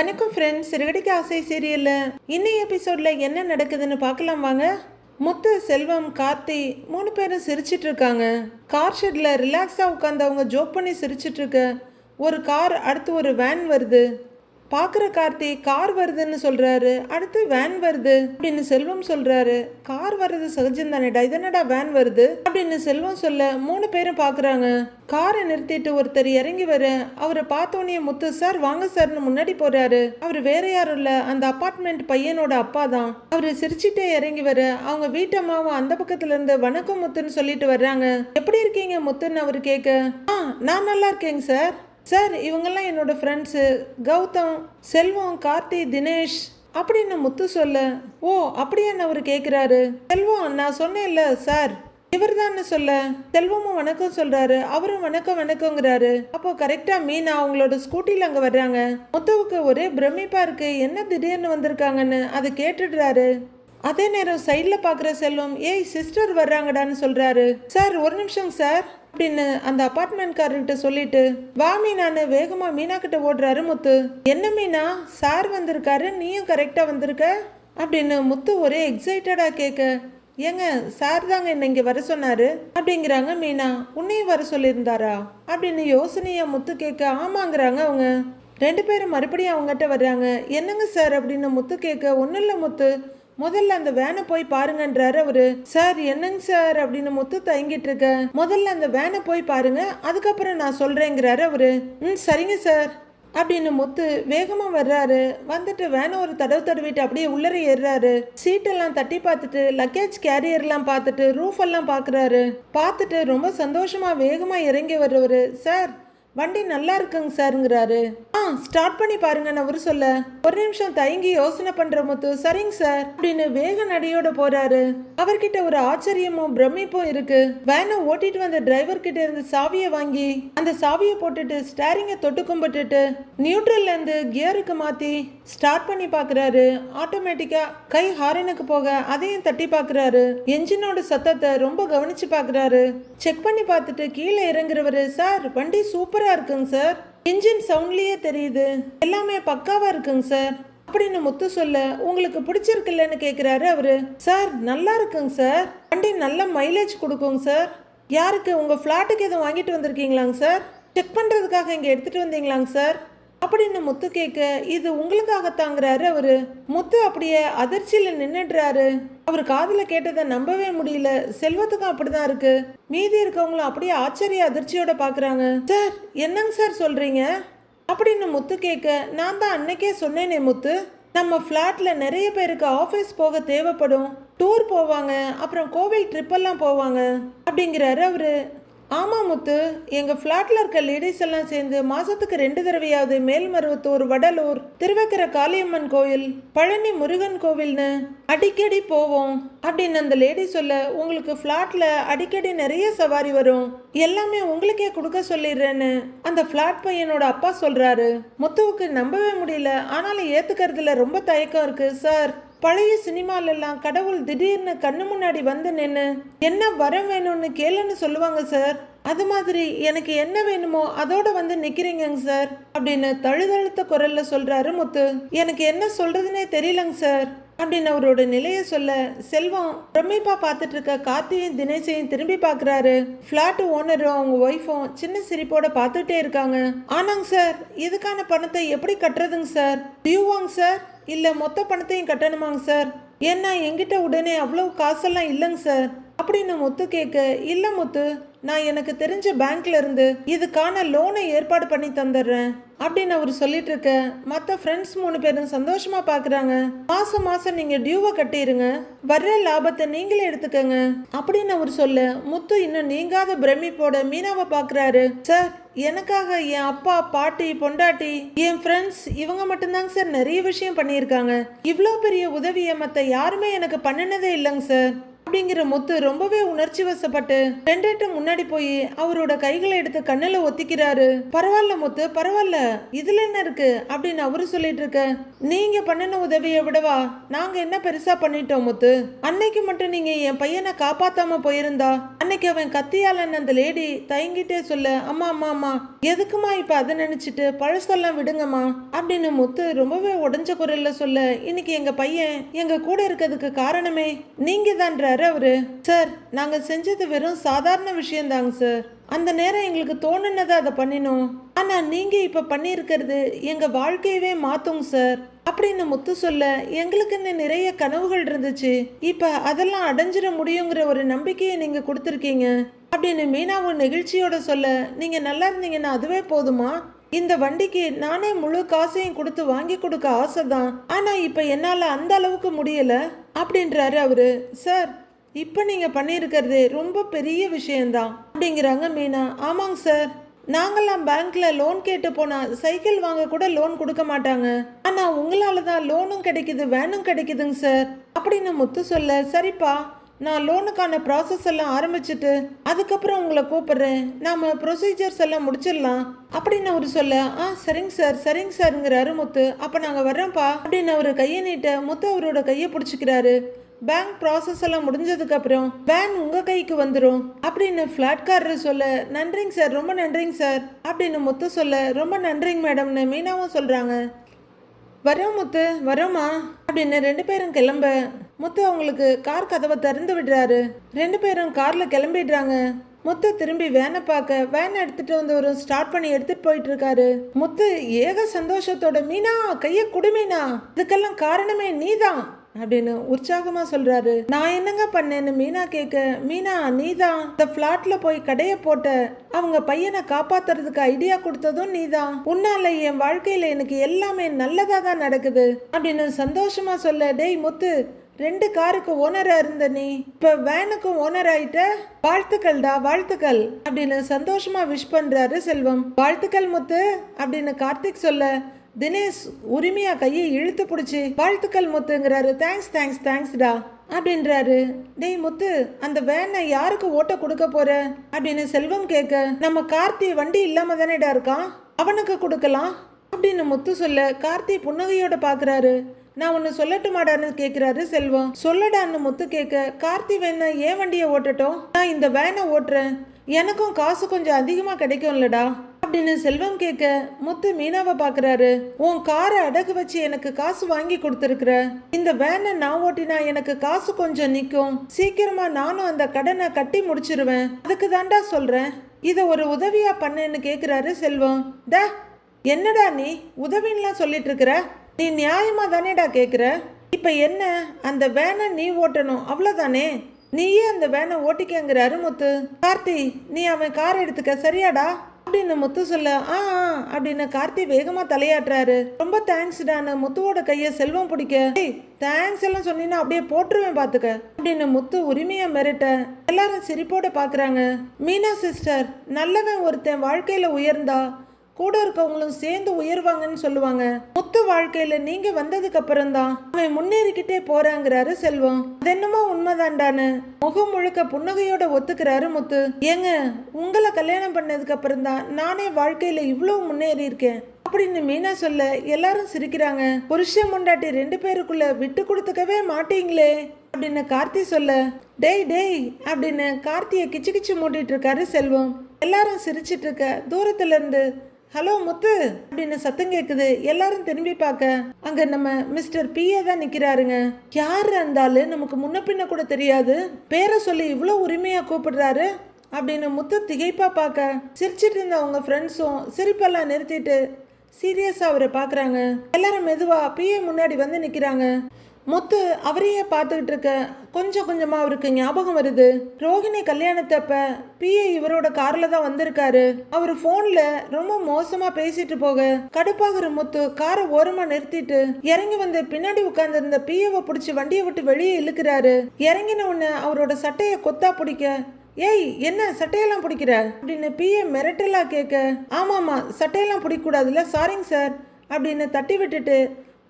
வணக்கம் ஃப்ரெண்ட்ஸ், சிறுகடிக்கு ஆசை சீரியலில் இன்னைய எபிசோடில் என்ன நடக்குதுன்னு பார்க்கலாம் வாங்க. முத்து, செல்வம், கார்த்தி 3 பேரும் சிரிச்சிட்டு இருக்காங்க. கார் ஷெட்டில் ரிலாக்ஸாக உட்காந்து அவங்க ஜோக் பண்ணி சிரிச்சிட்டு இருக்க ஒரு கார் அடுத்து ஒரு வேன் வருது. பார்க்குற கார்த்தி கார் வருதுன்னு சொல்கிறாரு, அடுத்து வேன் வருது அப்படின்னு செல்வம் சொல்கிறாரு. கார் வர்றது சகஜம் தானேடா, இதனடா வேன் வருது அப்படின்னு செல்வம் சொல்ல 3 பேரும் பார்க்குறாங்க. காரை நிறுத்திட்டு ஒருத்தர் இறங்கி வர அவரை பார்த்தோன்னே முத்து, சார் வாங்க சார்னு முன்னாடி போறாரு. அவர் வேற யாரும் இல்லை, அந்த அப்பார்ட்மெண்ட் பையனோட அப்பா தான். அவர் சிரிச்சுட்டே இறங்கி வர அவங்க வீட்டம்மாவும் அந்த பக்கத்துல இருந்து வணக்கம் முத்துன்னு சொல்லிட்டு வர்றாங்க. எப்படி இருக்கீங்க முத்துன்னு அவர் கேட்க, நான் நல்லா இருக்கேங்க சார். சார் இவங்கெல்லாம் என்னோட ஃப்ரெண்ட்ஸு, கௌதம், செல்வம், கார்த்தி, தினேஷ் அப்படின்னு முத்து சொல்ல, ஓ அப்படியான்னு அவர் கேட்குறாரு. செல்வம், நான் சொன்னேன்ல சார் இவர் தான் சொல்ல, செல்வமும் வணக்கம் சொல்றாரு. அவரும் வணக்கம் வணக்கங்கிறாரு. அப்போ கரெக்டா மீனா அவங்களோட ஸ்கூட்டில அங்க வர்றாங்க. முத்துவுக்கு ஒரே பிரமிப்பா இருக்கு, என்ன திடீர்னு வந்திருக்காங்கன்னு அதை கேட்டுடுறாரு. அதே நேரம் சைடில் பார்க்குற செல்வம், ஏய் சிஸ்டர் வர்றாங்கடான்னு சொல்றாரு. சார் ஒரு நிமிஷம் சார் அப்படின்னு அந்த அப்பார்ட்மெண்ட்காரர்கிட்ட சொல்லிட்டு, வா மீனான்னு வேகமா மீனா கிட்ட ஓடுறாரு முத்து. என்ன மீனா, சார் வந்திருக்காரு, நீயும் கரெக்டா வந்திருக்க அப்படின்னு முத்து ஒரே எக்ஸைட்டடா கேட்க, ஏங்க சார் தாங்க என்ன இங்கே வர சொன்னாரு அப்படிங்கிறாங்க மீனா. உன்னையும் வர சொல்லியிருந்தாரா அப்படின்னு யோசனையா முத்து கேட்க, ஆமாங்கிறாங்க அவங்க. 2 பேரும் மறுபடியும் அவங்ககிட்ட வர்றாங்க. என்னங்க சார் அப்படின்னு முத்து கேட்க, ஒன்றும் இல்லை முத்து, முதல்ல அந்த வேனை போய் பாருங்கன்றாரு அவரு. சார் என்னங்க சார் அப்படின்னு முத்து தயங்கிட்டு இருக்க, முதல்ல அந்த வேனை போய் பாருங்க, அதுக்கப்புறம் நான் சொல்றேங்கிறாரு அவரு. சரிங்க சார் அப்படின்னு முத்து வேகமா வர்றாரு. வந்துட்டு வேனை ஒரு தடவை தடவிட்டு அப்படியே உள்ளர ஏறுறாரு. சீட்டெல்லாம் தட்டி பார்த்துட்டு லக்கேஜ் கேரியர்லாம் பார்த்துட்டு ரூஃப் எல்லாம் பார்க்குறாரு. பார்த்துட்டு ரொம்ப சந்தோஷமா வேகமா இறங்கி வர்றவரு, சார் வண்டி நல்லா இருக்குங்க சாருங்கிறாரு. ஸ்டார்ட் பண்ணி பாருங்கன்னு அவரு சொல்ல, ஒரு நிமிஷம் தயங்கி யோசனை பண்ற முத்து, சரிங்க சார் அப்படின்னு வேக நடையோட போறாரு. அவர்கிட்ட ஒரு ஆச்சரியமும் பிரமிப்பும் இருக்கு. வேனை ஓட்டிட்டு வந்த டிரைவர் கிட்ட இருந்து சாவியை வாங்கி அந்த சாவியை போட்டுட்டு ஸ்டேரிங்கை தொட்டு கும்பிட்டுட்டு நியூட்ரல்ல இருந்து கியருக்கு மாத்தி ஸ்டார்ட் பண்ணி பாக்குறாரு. ஆட்டோமேட்டிக்கா கை ஹாரனுக்கு போக அதையும் தட்டி பாக்குறாரு. என்ஜினோட சத்தத்தை ரொம்ப கவனிச்சு பாக்குறாரு. செக் பண்ணி பார்த்துட்டு கீழே இறங்குறவரு, சார் வண்டி சூப்பரா இருக்குங்க சார், இன்ஜின் சவுண்ட்லயே தெரியுது, எல்லாமே பக்காவா இருக்குங்க சார் அப்படின்னு முத்து சொல்ல, உங்களுக்கு பிடிச்சிருக்குல்லன்னு கேட்குறாரு அவரு. சார் நல்லா இருக்குங்க சார், வண்டி நல்ல மைலேஜ் கொடுக்குங்க சார். யாருக்கு, உங்க ஃப்ளாட்டுக்கு எதுவும் வாங்கிட்டு வந்திருக்கீங்களாங்க சார், செக் பண்றதுக்காக இங்க எடுத்துட்டு வந்தீங்களாங்க சார் அப்படின்னு முத்து கேட்க, இது உங்களுக்காகத்தாங்கிறாரு அவரு. முத்து அப்படியே அதிர்ச்சியில நின்னுடுறாரு. அவர் காதுல கேட்டதை நம்பவே முடியல. செல்வத்துக்கும் அப்படிதான் இருக்கு. மீதி இருக்கவங்களும் அப்படியே ஆச்சரிய அதிர்ச்சியோட பாக்குறாங்க. சார் என்னங்க சார் சொல்றீங்க அப்படின்னு முத்து கேட்க, நான் தான் அன்னைக்கே சொன்னேனே முத்து, நம்ம ஃப்ளாட்ல நிறைய பேருக்கு ஆஃபீஸ் போக தேவைப்படும், டூர் போவாங்க, அப்புறம் கோவில் ட்ரிப் எல்லாம் போவாங்க அப்படிங்கிறாரு அவரு. ஆமாம் முத்து, எங்கள் ஃப்ளாட்டில் இருக்க லேடிஸ் எல்லாம் சேர்ந்து மாதத்துக்கு 2 தடவையாவது மேல்மருவத்தூர், வடலூர், திருவக்கரை காளியம்மன் கோயில், பழனி முருகன் கோவில்னு அடிக்கடி போவோம் அப்படின்னு அந்த லேடி சொல்ல, உங்களுக்கு ஃப்ளாட்டில் அடிக்கடி நிறைய சவாரி வரும், எல்லாமே உங்களுக்கே கொடுக்க சொல்லிடுறேன்னு அந்த ஃப்ளாட் பையனோட அப்பா சொல்கிறாரு. முத்துவுக்கு நம்பவே முடியல, ஆனாலும் ஏற்றுக்கிறதுல ரொம்ப தயக்கம் இருக்கு. சார் பழைய சினிமாலெல்லாம் கடவுள் திடீர்னு கண்ணு முன்னாடி வந்து நின்று என்ன வரம் வேணும்னு கேளுன்னு சொல்லுவாங்க சார், அது மாதிரி எனக்கு என்ன வேணுமோ அதோட வந்து நிக்கிறீங்க சார் அப்படின்னு தழுதழுத்த குரல்ல சொல்றாரு முத்து. எனக்கு என்ன சொல்றதுன்னே தெரியலங்க சார் அப்படின்னு அவரோட நிலையை சொல்ல, செல்வம் பிரமிப்பா பார்த்துட்டு இருக்க கார்த்தியும் தினேஷையும் திரும்பி பார்க்குறாரு. ஃப்ளாட் ஓனரும் அவங்க ஒய்ஃபும் சின்ன சிரிப்போட பார்த்துட்டே இருக்காங்க. ஆனாங்க சார், இதுக்கான பணத்தை எப்படி கட்டுறதுங்க சார், டியூவாங்க சார் இல்லை மொத்த பணத்தையும் கட்டணுமாங்க சார், ஏன்னா என்கிட்ட உடனே அவ்வளோ காசெல்லாம் இல்லைங்க சார் அப்படின்னு முத்து கேட்க, இல்லை முத்து, நான் எனக்கு தெரிஞ்ச பேங்க்ல இருந்து இதுக்கான லோனை ஏற்பாடு பண்ணி தந்துடுறேன் அப்படின்னு அவர் சொல்லிட்டு இருக்க, மற்ற ஃப்ரெண்ட்ஸ் 3 பேரும் சந்தோஷமா பாக்குறாங்க. மாசம் மாசம் நீங்க டியூவை கட்டிடுங்க, வர்ற லாபத்தை நீங்களே எடுத்துக்கங்க அப்படின்னு அவர் சொல்ல, முத்து இன்னும் நீங்காத பிரமிப்போட மீனாவை பாக்குறாரு. சார் எனக்காக என் அப்பா, பாட்டி, பொண்டாட்டி, என் ஃப்ரெண்ட்ஸ் இவங்க மட்டும்தாங்க சார் நிறைய விஷயம் பண்ணியிருக்காங்க. இவ்வளோ பெரிய உதவியை மற்ற யாருமே எனக்கு பண்ணினதே இல்லைங்க சார் அப்படிங்கிற முத்து ரொம்பவே உணர்ச்சி வசப்பட்டு ரெண்டு முன்னாடி போய் அவரோட கைகளை எடுத்து கண்ணுல ஒத்திக்கிறாரு. பரவாயில்ல முத்து, பரவாயில்ல, இதுல என்ன இருக்கு அப்படின்னு அவரு சொல்லிட்டு இருக்க. நீங்க பண்ணின உதவியை விடவா நாங்க என்ன பெருசா பண்ணிட்டோம் முத்து? அன்னைக்கு மட்டும் நீங்க என் பையனை காப்பாத்தாம போயிருந்தா அன்னைக்கு அவன் கத்தியாலன்னு அந்த லேடி தயங்கிட்டே சொல்ல, அம்மா அம்மா அம்மா எதுக்குமா இப்ப அதை நினைச்சிட்டு பழசெல்லாம் விடுங்கம்மா அப்படின்னு முத்து ரொம்பவே உடஞ்ச குரல்ல சொல்ல, இன்னைக்கு எங்க பையன் எங்க கூட இருக்கிறதுக்கு காரணமே நீங்க தான்றாரு அவரு. சார், நாங்க செஞ்சது வெறும் சாதாரண விஷயம் தாங்க சார். அந்த நேரம் எங்களுக்கு தோணுனதை அதை பண்ணினோம். ஆனா நீங்க இப்ப பண்ணியிருக்கிறது எங்க வாழ்க்கையவே மாத்துங்க சார் அப்படின்னு முத்து சொல்ல, எங்களுக்குன்னு நிறைய கனவுகள் இருந்துச்சு, இப்ப அதெல்லாம் அடைஞ்சிட முடியுங்கிற ஒரு நம்பிக்கையை நீங்க கொடுத்துருக்கீங்க அப்படின்னு மீனாவும் நெகிழ்ச்சியோட சொல்ல, நீங்க நல்லா இருந்தீங்கன்னா அதுவே போதுமா? இந்த வண்டிக்கு நானே முழு காசையும் கொடுத்து வாங்கி கொடுக்க ஆசைதான், ஆனா இப்ப என்னால அந்த அளவுக்கு முடியல அப்படின்றாரு அவரு. சார், இப்ப நீங்க பண்ணியிருக்கிறது ரொம்ப பெரிய விஷயம்தான் அப்படிங்கிறாங்க மீனா. ஆமாங்க சார், நாங்கெல்லாம் பேங்க்ல லோன் கேட்டு போனா சைக்கிள் வாங்க கூட லோன் கொடுக்க மாட்டாங்க, ஆனா உங்களால தான் லோனும் கிடைக்குது வேனும் கிடைக்குதுங்க சார் அப்படின்னு முத்து சொல்ல, சரிப்பா, நான் லோனுக்கான ப்ராசஸ் எல்லாம் ஆரம்பிச்சுட்டு அதுக்கப்புறம் உங்களை கூப்பிடுறேன், நாம ப்ரொசீஜர்ஸ் எல்லாம் முடிச்சிடலாம் அப்படின்னு அவரு சொல்ல, சரிங்க சார் சரிங்க சாருங்கிறாரு முத்து. அப்ப நாங்க வர்றோம்ப்பா அப்படின்னு அவரு கையை நீட்ட முத்து அவரோட கையை பிடிச்சிக்கிறாரு. பேங்க் ப்ராசஸ் எல்லாம் முடிஞ்சதுக்கு அப்புறம் வேன் உங்க கைக்கு வந்துடும் அப்படின்னு பிளாட்காரர் சொல்ல, நன்றிங்க சார், ரொம்ப நன்றிங்க சார் அப்படின்னு முத்து சொல்ல, ரொம்ப நன்றிங்க மேடம்னு மீனாவும் சொல்றாங்க. வரோம் முத்து, வரோமா அப்படின்னு ரெண்டு பேரும் கிளம்ப முத்து அவங்களுக்கு கார் கதவை திறந்து விடுறாரு. ரெண்டு பேரும் கார்ல கிளம்பிடுறாங்க. முத்து திரும்பி வேனை பார்க்க வேன் எடுத்துட்டு வந்து ஒரு ஸ்டார்ட் பண்ணி எடுத்துட்டு போயிட்டு இருக்காரு. முத்து ஏக சந்தோஷத்தோட, மீனா கைய குடு மீனா, இதுக்கெல்லாம் காரணமே நீதான் அப்படின்னு உற்சாகமா சொல்றாரு. நான் என்னங்க பண்ணேன்னு மீனா கேட்க, மீனா நீதான் இந்த பிளாட்ல போய் கடைய போட்ட, அவங்க பையனை காப்பாத்துறதுக்கு ஐடியா கொடுத்ததும் நீதான், உன்னால என் வாழ்க்கையில எனக்கு எல்லாமே நல்லதா தான் நடக்குது அப்படின்னு சந்தோஷமா சொல்ல, டேய் முத்து, 2 காருக்கு ஓனரா இருந்த நீ இப்ப வேனுக்கும் ஓனர் ஆயிட்ட, வாழ்த்துக்கள்டா வாழ்த்துக்கள் அப்படின்னு சந்தோஷமா விஷ் பண்றாரு செல்வம். வாழ்த்துக்கள் முத்து அப்படின்னு கார்த்திக் சொல்ல, தினேஷ் உரிமையா கையை இழுத்து பிடிச்சி வாழ்த்துக்கள் முத்துங்கிறாரு. தேங்க்ஸ் தேங்க்ஸ் தேங்க்ஸ்டா அப்படின்றாரு. டேய் முத்து, அந்த வேனை யாருக்கு ஓட்ட கொடுக்க போற அப்படின்னு செல்வம் கேட்க, நம்ம கார்த்தி வண்டி இல்லாம தானேடா இருக்கான், அவனுக்கு கொடுக்கலாம் அப்படின்னு முத்து சொல்ல, கார்த்தி புன்னகையோட பாக்குறாரு. நான் ஒன்னு சொல்லட்டுமாடான்னு கேக்குறாரு செல்வம். சொல்லடான்னு முத்து கேட்க, கார்த்தி வேணா ஏன் வண்டியை ஓட்டட்டும், நான் இந்த வேனை ஓட்டுறேன், எனக்கும் காசு கொஞ்சம் அதிகமா கிடைக்கும்லடா அப்படின்னு செல்வம் கேட்க, முத்து மீனாவை பாக்குறாரு. உன் காரை அடகு வச்சு எனக்கு காசு வாங்கி கொடுத்துருக்குற, இந்த வேனை நான் ஓட்டினா எனக்கு காசு கொஞ்சம் நிக்கும், சீக்கிரமா நானும் அந்த கடனை கட்டி முடிச்சிருவேன், அதுக்கு தாண்டா சொல்றேன், இத ஒரு உதவியா பண்ணேன்னு கேக்குறாரு செல்வம். டா, என்னடா நீ உதவின்லாம் சொல்லிட்டு இருக்கிற, நீ நியாயமா தானேடா கேக்குற, இப்ப என்ன, அந்த வேனை நீ ஓட்டணும் அவ்வளவுதானே, நீயே அந்த வேனை ஓட்டிக்கங்கிறாரு முத்து. கார்த்தி, நீ அவன் கார் எடுத்துக்க சரியாடா அப்படின்னு முத்து சொல்ல, அப்படின்னு கார்த்தி வேகமா தலையாட்டுறாரு. ரொம்ப தேங்க்ஸ்டான்னு முத்துவோட கைய செல்வம் பிடிக்க, தேங்க்ஸ் எல்லாம் சொன்னீங்கன்னா அப்படியே போட்டுருவேன் பாத்துக்க அப்படின்னு முத்து உரிமையா மிரட்ட எல்லாரும் சிரிப்போட பாக்குறாங்க. மீனா சிஸ்டர், நல்லவன் ஒருத்தன் வாழ்க்கையில உயர்ந்தா கூட இருக்கவங்களும் சேர்ந்து உயர்வாங்கன்னு சொல்லுவாங்க, முத்து வாழ்க்கையில நீங்க வந்ததுக்கு அப்புறம் தான் அவன் முன்னேறிக்கிட்டே போறாங்கிறாரு செல்வம். அது என்னமோ உண்மைதான்டான்னு முகம் முழுக்க புன்னகையோட ஒத்துக்கிறாரு முத்து. ஏங்க, உங்களை கல்யாணம் பண்ணதுக்கு அப்புறம் தான் நானே வாழ்க்கையில இவ்வளவு முன்னேறி இருக்கேன் அப்படின்னு மீனா சொல்ல எல்லாரும் சிரிக்கிறாங்க. புருஷன் முண்டாட்டி 2 பேருக்குள்ள விட்டு கொடுத்துக்கவே மாட்டீங்களே அப்படின்னு கார்த்தி சொல்ல, டேய் டேய் அப்படின்னு கார்த்தியை கிச்சு கிச்சு மூட்டிட்டு இருக்காரு செல்வம். எல்லாரும் சிரிச்சிட்டு இருக்க தூரத்துல இருந்து ஹலோ முத்து அப்படின்னு சத்தம் கேக்குது. எல்லாரும் திரும்பி பார்க்க அங்க நம்ம மிஸ்டர் பிஏ தான் நிக்கிறாருங்க. யாரு இருந்தாலும் நமக்கு முன்ன பின்ன கூட தெரியாது, பேரை சொல்லி இவ்வளவு உரிமையா கூப்பிடுறாரு அப்படின்னு முத்து திகைப்பா பார்க்க சிரிச்சிட்டு இருந்த அவங்க ஃப்ரெண்ட்ஸும் சிரிப்பெல்லாம் நிறுத்திட்டு சீரியஸா அவரை பாக்குறாங்க. எல்லாரும் மெதுவா பிஏ முன்னாடி வந்து நிக்கிறாங்க. முத்து அவரையே பார்த்துக்கிட்டு இருக்க கொஞ்சம் கொஞ்சமா அவருக்கு ஞாபகம் வருது. ரோகிணி கல்யாணத்தப்ப பிஏ இவரோட கார்ல தான் வந்திருக்காரு. அவர் போன்ல ரொம்ப மோசமா பேசிட்டு போக கடுப்பாகிற முத்து காரை ஓரமா நிறுத்திட்டு இறங்கி வந்து பின்னாடி உட்கார்ந்து இருந்த பிஏவை பிடிச்சி வண்டியை விட்டு வெளியே இழுக்கிறாரு. இறங்கின உடனே அவரோட சட்டையை கொத்தா பிடிக்க, ஏய் என்ன சட்டையெல்லாம் பிடிக்கிற அப்படின்னு பிஏ மிரட்டலா கேட்க, ஆமாமா சட்டையெல்லாம் பிடிக்க கூடாதுல்ல, சாரிங்க சார் அப்படின்னு தட்டி விட்டுட்டு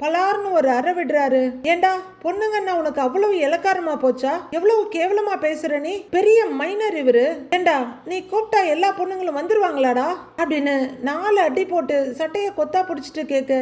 பலார்னு ஒரு அறை விடுறாரு. ஏண்டா பொண்ணுங்கன்னா உனக்கு அவ்வளவு இலக்காரமா போச்சா? எவ்வளவு கேவலமா பேசுற நீ? பெரிய மைனர் இவரு. ஏண்டா நீ கூப்பிட்டா எல்லா பொண்ணுங்களும் வந்துருவாங்களாடா அப்படின்னு 4 அடி போட்டு சட்டைய கொத்தா பிடிச்சிட்டு கேட்க,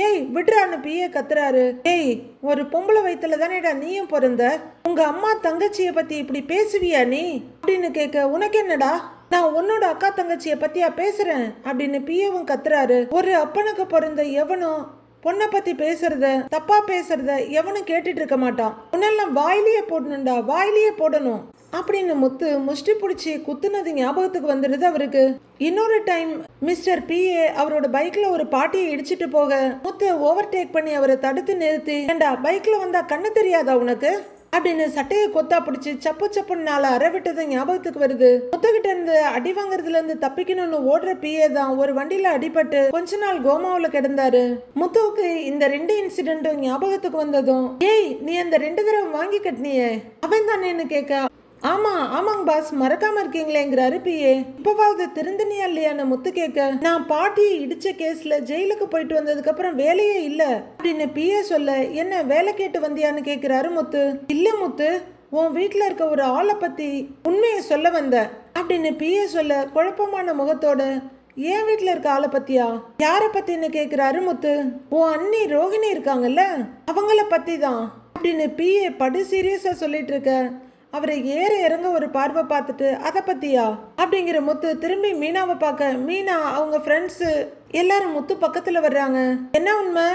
ஏய் விடுறான்னு பிஏ கத்துறாரு. ஏய் ஒரு பொம்பளை வயித்துல தானேடா நீயும் பிறந்த, உங்க அம்மா தங்கச்சிய பத்தி இப்படி பேசுவியா நீ அப்படின்னு கேட்க, உனக்கு என்னடா நான் உன்னோட அக்கா தங்கச்சிய பத்தியா பேசுறேன் அப்படின்னு பிஏவும் கத்துறாரு. ஒரு அப்பனுக்கு பிறந்த எவனும் பொண்ணை பத்தி பேசுறத தப்பா பேசுறத எவனும் கேட்டுட்டு இருக்க மாட்டான். உன்னெல்லாம் வாயிலேயே போடணும்டா, வாயிலேயே போடணும் அப்படின்னு முத்து முஷ்டி பிடிச்சி குத்துனது ஞாபகத்துக்கு வந்துடுது அவருக்கு. இன்னொரு டைம் மிஸ்டர் பிஏ அவரோட பைக்ல ஒரு பாட்டியை இடிச்சிட்டு போக முத்து ஓவர்டேக் பண்ணி அவரை தடுத்து நிறுத்தி, ஏண்டா பைக்ல வந்தா கண்ணு தெரியாதா உனக்கு அப்படின்னு சட்டையை கொத்தா பிடிச்சி சப்பு சப்புன்னு 4 அறை விட்டது ஞாபகத்துக்கு வருது. முத்துக்கிட்ட இருந்து அடி வாங்குறதுல இருந்து தப்பிக்கணும்னு ஓடுற பிஏ தான் ஒரு வண்டியில அடிபட்டு கொஞ்ச நாள் கோமாவுல கிடந்தாரு. முத்துவுக்கு இந்த 2 இன்சிடென்ட்டும் ஞாபகத்துக்கு வந்ததும், ஏய் நீ அந்த 2 தடவை வாங்கி கட்டினியே அவன் தானேன்னு கேட்க, ஆமாங்க பாஸ் மறக்காம இருக்கீங்களேங்கிறாரு பிஏ. இப்பவாவது திருந்தனியா இல்லையான்னு முத்து கேட்க, நான் பாட்டியை இடிச்ச கேஸ்ல ஜெயிலுக்கு போயிட்டு வந்ததுக்கு அப்புறம் வேலையே இல்ல அப்படின்னு பிஏ சொல்ல, என்ன வேலை கேட்டு வந்தியான்னு கேக்குறாரு முத்து. இல்ல முத்து, உன் வீட்டுல இருக்க ஒரு ஆளை பத்தி உண்மையை சொல்ல வந்த அப்படின்னு பிஏ சொல்ல, குழப்பமான முகத்தோட, ஏன் வீட்டுல இருக்க ஆளை பத்தியா? யார பத்தின்னு கேக்குறாரு முத்து. உன் அண்ணி ரோஹிணி இருக்காங்கல்ல அவங்கள பத்தி தான் அப்படின்னு பிஏ படு சீரியஸா சொல்லிட்டு இருக்க, அவரை ஏற இறங்க ஒரு பார்வை பார்த்துட்டு அதை பத்தியா அப்படிங்கிற முத்து திரும்பி மீனாவை பார்க்க, மீனா அவங்க ஃப்ரெண்ட்ஸு எல்லாரும் முத்து பக்கத்துல வர்றாங்க. என்ன உண்மை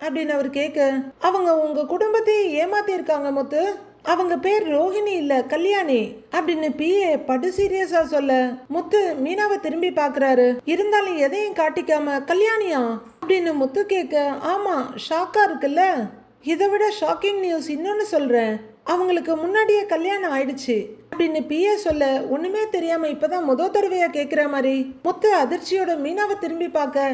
அப்படின்னு அவர் கேட்க, அவங்க உங்க குடும்பத்தையே ஏமாத்தி இருக்காங்க முத்து, அவங்க பேர் ரோஹிணி இல்ல கல்யாணி அப்படின்னு பிஏ படு சீரியஸா சொல்ல, முத்து மீனாவை திரும்பி பாக்குறாரு. இருந்தாலும் எதையும் காட்டிக்காம கல்யாணியா அப்படின்னு முத்து கேட்க, ஆமா ஷாக்கா இருக்குல்ல, இதை விட ஷாக்கிங் நியூஸ் இன்னொன்னு சொல்றேன், அவங்களுக்கு முன்னாடியே கல்யாணம் ஆயிடுச்சு அப்படின்னு பிஏ சொல்ல, ஒண்ணுமே தெரியாம இப்பதான் முதல் தடவையா கேட்கிற மாதிரி முத்து அதிர்ச்சியோட மீனாவை திரும்பி பார்க்க,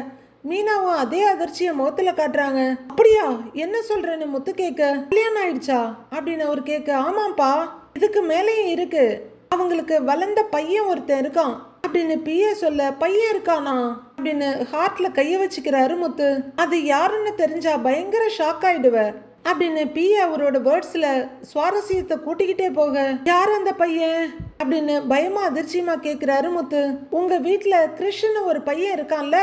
மீனாவும் அதே அதிர்ச்சியை முகத்துல காட்டுறாங்க. அப்படியா என்ன சொல்றேன்னு முத்து கேட்க, கல்யாணம் ஆயிடுச்சா அப்படின்னு அவர் கேட்க, ஆமாப்பா இதுக்கு மேலேயும் இருக்கு, அவங்களுக்கு வளர்ந்த பையன் ஒருத்தன் இருக்கான் அப்படின்னு பிஏ சொல்ல, பையன் இருக்கானா அப்படின்னு ஹார்ட்ல கைய வச்சுக்கிறாரு முத்து. அது யாருன்னு தெரிஞ்சா பயங்கர ஷாக் ஆயிடுவார் அப்படின்னு பிஏ அவரோட வேர்ட்ஸ்ல சுவாரஸ்யத்தை கூட்டிக்கிட்டே போக, யார் அந்த பையன் அப்படின்னு பயமா அதிர்ச்சியமா கேக்குறாரு முத்து. உங்க வீட்டுல கிருஷ்ணன் ஒரு பையன் இருக்கான்ல,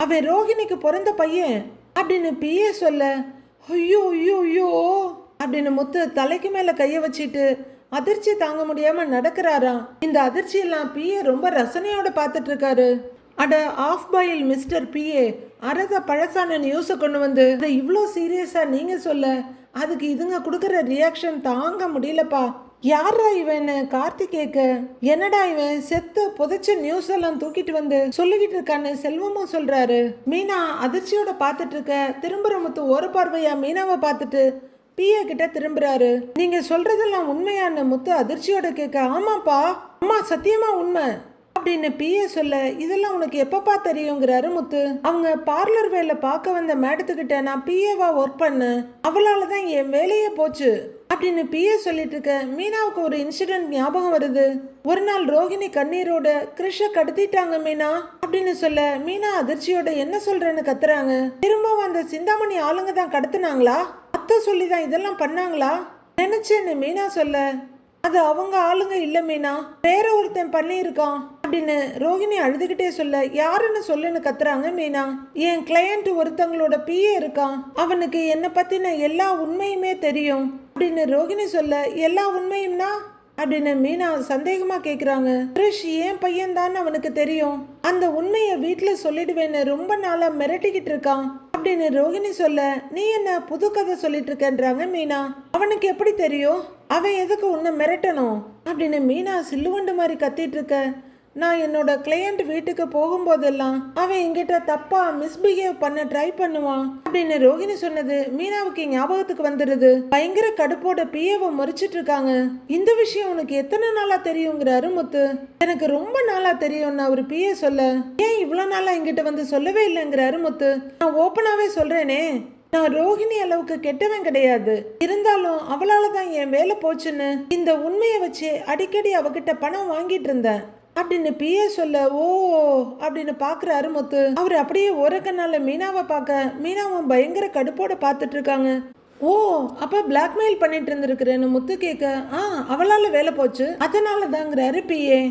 அவன் ரோஹிணிக்கு பிறந்த பையன் அப்படின்னு பிஏ சொல்ல, ஐயோ ஐயோ ஐயோ அப்படின்னு முத்து தலைக்கு மேல கைய வச்சிட்டு அதிர்ச்சி தாங்க முடியாம நடக்கிறாராம். இந்த அதிர்ச்சியெல்லாம் பிஏ ரொம்ப ரசனையோட பார்த்துட்டு இருக்காரு. அட ஆஃப் பாயில் மிஸ்டர் பிஏ, அரத பழசான நியூஸை கொண்டு வந்து அதை இவ்வளோ சீரியஸா நீங்க சொல்ல, அதுக்கு இதுங்க கொடுக்குற ரியாக்ஷன் தாங்க முடியலப்பா. யாரா இவன் கார்த்திக் கேட்க, என்னடா இவன் செத்து புதைச்ச நியூஸ் எல்லாம் தூக்கிட்டு வந்து சொல்லிக்கிட்டு இருக்கான்னு செல்வமும் சொல்றாரு. மீனா அதிர்ச்சியோட பார்த்துட்டு இருக்க, திரும்புற முத்து ஒரு பார்வையா மீனாவை பார்த்துட்டு பிஏ கிட்ட திரும்புறாரு. நீங்க சொல்றதெல்லாம் உண்மையான முத்து அதிர்ச்சியோட கேட்க, ஆமாப்பா அம்மா சத்தியமா உண்மை அப்படின்னு பிஏ சொல்ல, இதெல்லாம் உனக்கு எப்பப்பா தெரியுங்கிறாரு முத்து. அவங்க பார்லர் வேலை பார்க்க வந்த மேடத்துக்கிட்ட நான் பிஏவா ஒர்க் பண்ணேன், அவளால தான் என் வேலையே போச்சு அப்படின்னு பிஏ சொல்லிட்டு இருக்க, மீனாவுக்கு ஒரு இன்சிடென்ட் ஞாபகம் வருது. ஒரு நாள் ரோஹிணி கண்ணீரோட கிருஷ கடத்திட்டாங்க மீனா அப்படின்னு சொல்ல, மீனா அதிர்ச்சியோட என்ன சொல்றேன்னு கத்துறாங்க. திரும்பவும் அந்த சிந்தாமணி ஆளுங்க தான் கடத்தினாங்களா, அத்தை சொல்லிதான் இதெல்லாம் பண்ணாங்களா நினைச்சேன்னு மீனா சொல்ல, அது அவங்க ஆளுங்க இல்ல மீனா, வேற ஒருத்தன் பண்ணியிருக்கான் அப்படின்னு ரோஹிணி அழுதுகிட்டே சொல்ல, யாருன்னு சொல்லுன்னு கத்துறாங்க மீனா. என் கிளையண்ட் ஒருத்தங்களோட பிஏ இருக்கான், அவனுக்கு என்ன பத்தின எல்லா உண்மையுமே தெரியும் அப்படின்னு ரோஹிணி சொல்ல, எல்லா உண்மையும்னா அப்படின்னு மீனா சந்தேகமா கேக்குறாங்க. கிருஷ் ஏன் பையன் தான் அவனுக்கு தெரியும், அந்த உண்மையை வீட்டுல சொல்லிடுவேன்னு ரொம்ப நாளா மிரட்டிக்கிட்டு இருக்கான் அப்படின்னு ரோஹிணி சொல்ல, நீ என்ன புது கதை சொல்லிட்டு இருக்கன்றாங்க மீனா. அவனுக்கு எப்படி தெரியும், அவன் எதுக்கு உன்னை மிரட்டணும் அப்படின்னு மீனா சில்லுவண்டு மாதிரி கத்திட்டு இருக்க, நான் என்னோட கிளையண்ட் வீட்டுக்கு போகும்போதெல்லாம் அவன் என்கிட்ட தப்பா மிஸ்பிஹேவ் பண்ண ட்ரை பண்ணுவான் அப்படின்னு ரோஹிணி சொன்னது மீனாவுக்கு ஞாபகத்துக்கு வந்துடுது. பயங்கர கடுப்போட பிஏவை முறிச்சிட்டு இருக்காங்க. இந்த விஷயம் உனக்கு எத்தனை நாளா தெரியுங்கிறாரு முத்து. எனக்கு ரொம்ப நாளா தெரியும்னு அவர் பிஏ சொல்ல, ஏன் இவ்வளவு நாளா என்கிட்ட வந்து சொல்லவே இல்லைங்கிறாரு முத்து. நான் ஓப்பனாவே சொல்றேனே, நான் ரோஹிணி அளவுக்கு கெட்டவன் கிடையாது, இருந்தாலும் அவளால தான் என் வேலை போச்சுன்னு இந்த உண்மையை வச்சு அடிக்கடி அவகிட்ட பணம் வாங்கிட்டு இருந்தேன். அப்படின்னு பிஏ சொல்ல ஓ அப்படின்னு பாக்குறாரு முத்து. அவர் அப்படியே ஒரு கண்ணால மீனாவை பார்க்க மீனாவும் பயங்கர கடுப்போட பார்த்துட்டு இருக்காங்க. ஓ அப்ப பிளாக்மெயில் பண்ணிட்டு இருந்திருக்கிறேன்னு முத்து கேட்க அவளால வேலை போச்சு அதனால தாங்கிறாரு பிஏ.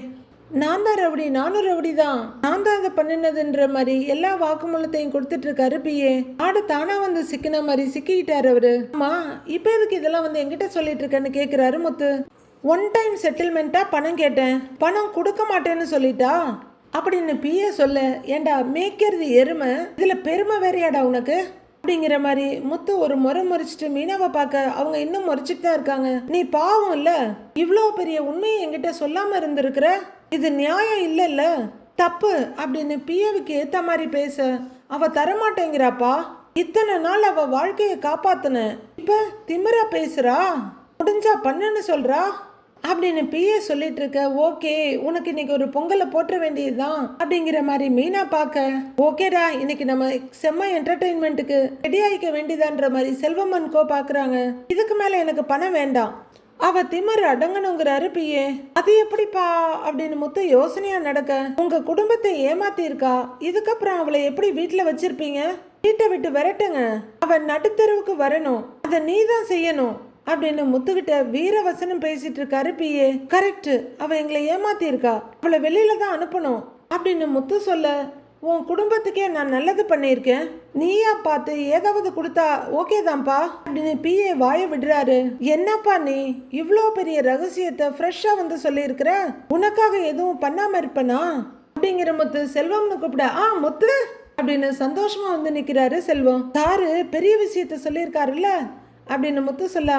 நான் தான் ரவுடி, நானும் ரவுடி தான், நான் தான் அதை பண்ணினதுன்ற மாதிரி எல்லா வாக்குமூலத்தையும் கொடுத்துட்டு இருக்காரு பிஏ. ஆடு தானா வந்து சிக்கின மாதிரி சிக்கிட்டாரு அவரு. அம்மா இப்ப எதுக்கு இதெல்லாம் வந்து என்கிட்ட சொல்லிட்டு இருக்கேன்னு கேக்குறாரு முத்து. ஒன் டைம் செட்டில்மெண்ட்டா பணம் கேட்டேன், பணம் கொடுக்க மாட்டேன்னு சொல்லிட்டா அப்படின்னு பிஏ சொல்ல. ஏண்டா மேய்க்கிறது எருமை, இதுல பெருமை வேறையாடா உனக்கு அப்படிங்கிற மாதிரி முத்து ஒரு முறை முறைச்சிட்டு மீனாவை பார்க்க அவங்க இன்னும் முறைச்சிட்டு தான் இருக்காங்க. நீ பாவம் இல்ல, இவ்வளோ பெரிய உண்மையை என்கிட்ட சொல்லாம இருந்திருக்கிற, இது நியாயம் இல்லைல்ல, தப்பு அப்படின்னு பிஏவுக்கு ஏத்த மாதிரி பேச அவ தரமாட்டேங்கிறாப்பா. இத்தனை நாள் அவ வாழ்க்கையை காப்பாத்துன, இப்ப திமிரா பேசுறா, முடிஞ்சா பண்ணுன்னு சொல்றா அப்படின்னு பிஏ சொல்லிட்டு இருக்க. ஓகே உனக்கு இன்னைக்கு ஒரு பொங்கலை போற்ற வேண்டியதுதான் அப்படிங்கிற மாதிரி மீனா பார்க்க. ஓகேடா இன்னைக்கு நம்ம செம்ம என்டர்டெயின்மெண்ட்டுக்கு ரெடி ஆகிக்க வேண்டியதான்ற மாதிரி செல்வமன் கோ பாக்குறாங்க. இதுக்கு மேல எனக்கு பணம் வேண்டாம், அவ திமிரு அடங்கணுங்கிறாரு பிஏ. அது எப்படிப்பா அப்படின்னு முத்து யோசனையா நடக்க. உங்க குடும்பத்தை ஏமாத்தி இருக்கா, இதுக்கப்புறம் அவளை எப்படி வீட்டுல வச்சிருப்பீங்க, வீட்டை விட்டு விரட்டுங்க, அவ நடுத்தெருவுக்கு வரணும், அதை நீ தான் செய்யணும் அப்படின்னு முத்துக்கிட்ட வீரவசனம் பேசிட்டு இருக்காரு பிஏ. கரெக்ட், அவ எங்களை ஏமாத்தி இருக்கா, அவளை வெளியில தான் அனுப்பணும் அப்படின்னு முத்து சொல்ல. உன் குடும்பத்துக்கே நான் நல்லது பண்ணியிருக்கேன், நீயா பார்த்து ஏதாவது கொடுத்தா ஓகே தான்ப்பா அப்படின்னு பிஏ வாய விடுறாரு. என்னப்பா நீ இவ்வளோ பெரிய ரகசியத்தை ஃப்ரெஷ்ஷா வந்து சொல்லியிருக்கிற, உனக்காக எதுவும் பண்ணாம இருப்பனா அப்படிங்கிற முத்து செல்வம்னு கூப்பிட. முத்து அப்படின்னு சந்தோஷமா வந்து நிக்கிறாரு செல்வம். சாரு பெரிய விஷயத்த சொல்லியிருக்காருல்ல அப்படின்னு முத்து சொல்ல.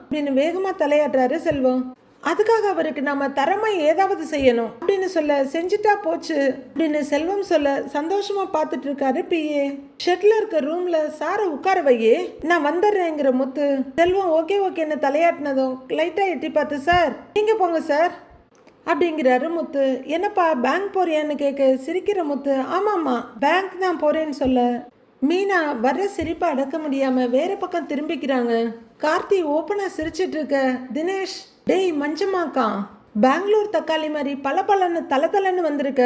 அப்படின்னு வேகமா தலையாட்டுறாரு செல்வம். அதுக்காக அவருக்கு நாம தரமா ஏதாவது செய்யணும் அப்படின்னு சொல்ல. செஞ்சுட்டா போச்சு அப்படின்னு செல்வம் சொல்ல சந்தோஷமா பார்த்துட்டு இருக்காரு பிஏ. ஷெட்ல இருக்க ரூம்ல சார உட்கார வையே, நான் வந்துடுறேங்கிற முத்து. செல்வம் ஓகே ஓகேன்னு தலையாட்டினதும் லைட்டா எட்டி பார்த்து சார் நீங்க போங்க சார் அப்படிங்கிறாரு முத்து. என்னப்பா பேங்க் போறியான்னு கேட்க சிரிக்கிற முத்து. ஆமாம்மா பேங்க் தான் போறேன்னு சொல்ல. மீனா வர்ற சிரிப்பை அடக்க முடியாம வேற பக்கம் திரும்பிக்கிறாங்க. கார்த்தி ஓப்பனா சிரிச்சிட்டு இருக்க. தினேஷ் டேய் மஞ்சமாக்கா, பெங்களூர் தக்காளி மாதிரி பல தலன்னு வந்திருக்க,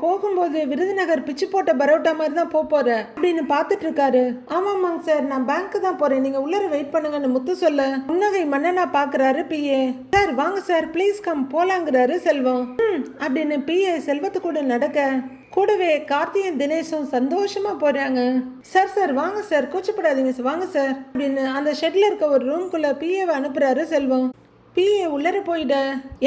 போகும்போது விருதுநகர் பிச்சு போட்ட பரோட்டா மாதிரி தான் போற அப்படின்னு பார்த்துட்டு இருக்காரு. ஆமாமாங்க சார் நான் பேங்க் தான் போறேன், நீங்க உள்ளர வெயிட் பண்ணுங்கன்னு முத்து சொல்ல. புன்னகை மன்னனா பாக்குறாரு பிஏ. சார் வாங்க சார் ப்ளீஸ் கம் போலாங்கிறாரு செல்வம். அப்படின்னு பிஏ செல்வத்து கூட நடக்க, கூடவே கார்த்தியும் தினேஷும் சந்தோஷமா போறாங்க. சார் வாங்க சார் கூச்சப்படாதீங்க சார் வாங்க சார் அப்படின்னு அந்த ஷெட்ல இருக்க ஒரு ரூம்குள்ள பிஏவை அனுப்புறாரு செல்வம். பிஏ உள்ளர போயிட.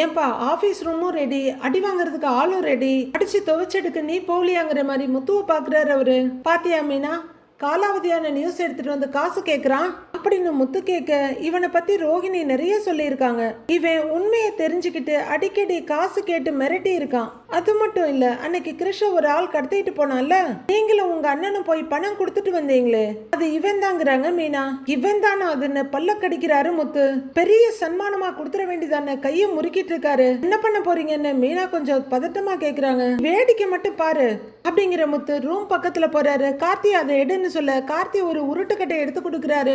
ஏன்பா ஆபீஸ் ரூமும் ரெடி, அடி வாங்குறதுக்கு ஆளும் ரெடி, அடிச்சு துவைச்செடுக்க நீ போலியாங்கிற மாதிரி முத்துவை பாக்குறாரு அவரு. பாத்தியா மீனா காலாவதியான நியூஸ் எடுத்துட்டு வந்து காசு கேக்குறான் அப்படின்னு முத்து கேட்க. இவனை பத்தி ரோஹிணி நிறைய சொல்லியிருக்காங்க, இவன் உண்மையை தெரிஞ்சுக்கிட்டு அடிக்கடி காசு கேட்டு மிரட்டி இருக்கான். அது மட்டும் இல்ல அன்னைக்கு கிருஷ ஒரு ஆள் கடத்திட்டு போனால, நீங்களும் உங்க அண்ணனும் போய் பணம் கொடுத்துட்டு வந்தீங்களே அது இவன் தாங்கிறாங்க மீனா. இவன் தானா அதுன்னு பல்ல கடிக்கிறாரு முத்து. பெரிய சன்மானமா கொடுத்துட வேண்டியதான கையை முறுக்கிட்டு இருக்காரு. என்ன பண்ண போறீங்கன்னு மீனா கொஞ்சம் பதட்டமா கேக்குறாங்க. வேடிக்கை மட்டும் பாரு அப்படிங்கிற முத்து ரூம் பக்கத்துல போறாரு. கார்த்தி அதை எடுன்னு சொல்ல கார்த்தி ஒரு உருட்டுக்கட்டை எடுத்து கொடுக்குறாரு.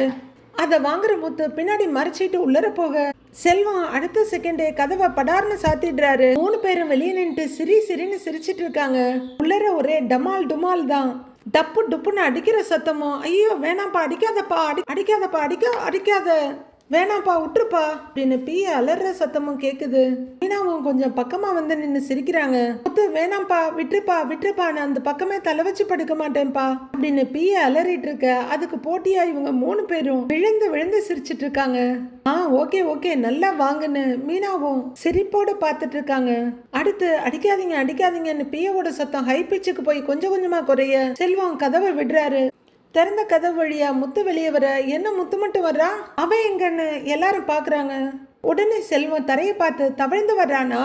அதை வாங்குற முத்து பின்னாடி மறைச்சிட்டு உள்ளர போக செல்வம் அடுத்த செகண்டே கதவை படார்னு சாத்திடுறாரு. 3 பேரும் வெளியே நின்று சிரின்னு சிரிச்சிட்டு இருக்காங்க. உள்ளர ஒரே டமால் டுமால் தான். டப்பு டுப்புன்னு அடிக்கிற சத்தமும். ஐயோ வேணாம்ப்பா அடிக்காதப்பா அடிக்காத வேணாம்ப்பா விட்டுருப்பா அப்படின்னு பிஏ அலற சத்தமும் கேக்குது. மீனாவும் கொஞ்சம் பக்கமா வந்து நின்று சிரிக்கிறாங்க. முத்து வேணாம்ப்பா விட்டுருப்பா நான் அந்த பக்கமே தலை வச்சு படுக்க மாட்டேன்ப்பா அப்படின்னு பிஏ அலறிட்டு இருக்க. அதுக்கு போட்டியா இவங்க 3 பேரும் விழுந்து சிரிச்சிட்டு இருக்காங்க. ஓகே நல்லா வாங்குன்னு மீனாவும் சிரிப்போட பார்த்துட்டு இருக்காங்க. அடுத்து அடிக்காதீங்கன்னு பிஏவோட சத்தம் ஹை பிச்சுக்கு போய் கொஞ்சம் கொஞ்சமா குறைய செல்வம் கதவை விடுறாரு. திறந்த கதவு வழியா முத்து வெளியே வர, என்ன முத்து மட்டும் வர்றா, அவன் எங்கன்னு எல்லாரும் பாக்குறாங்க. உடனே செல்வம் தரையை பார்த்து தவழ்ந்து வர்றானா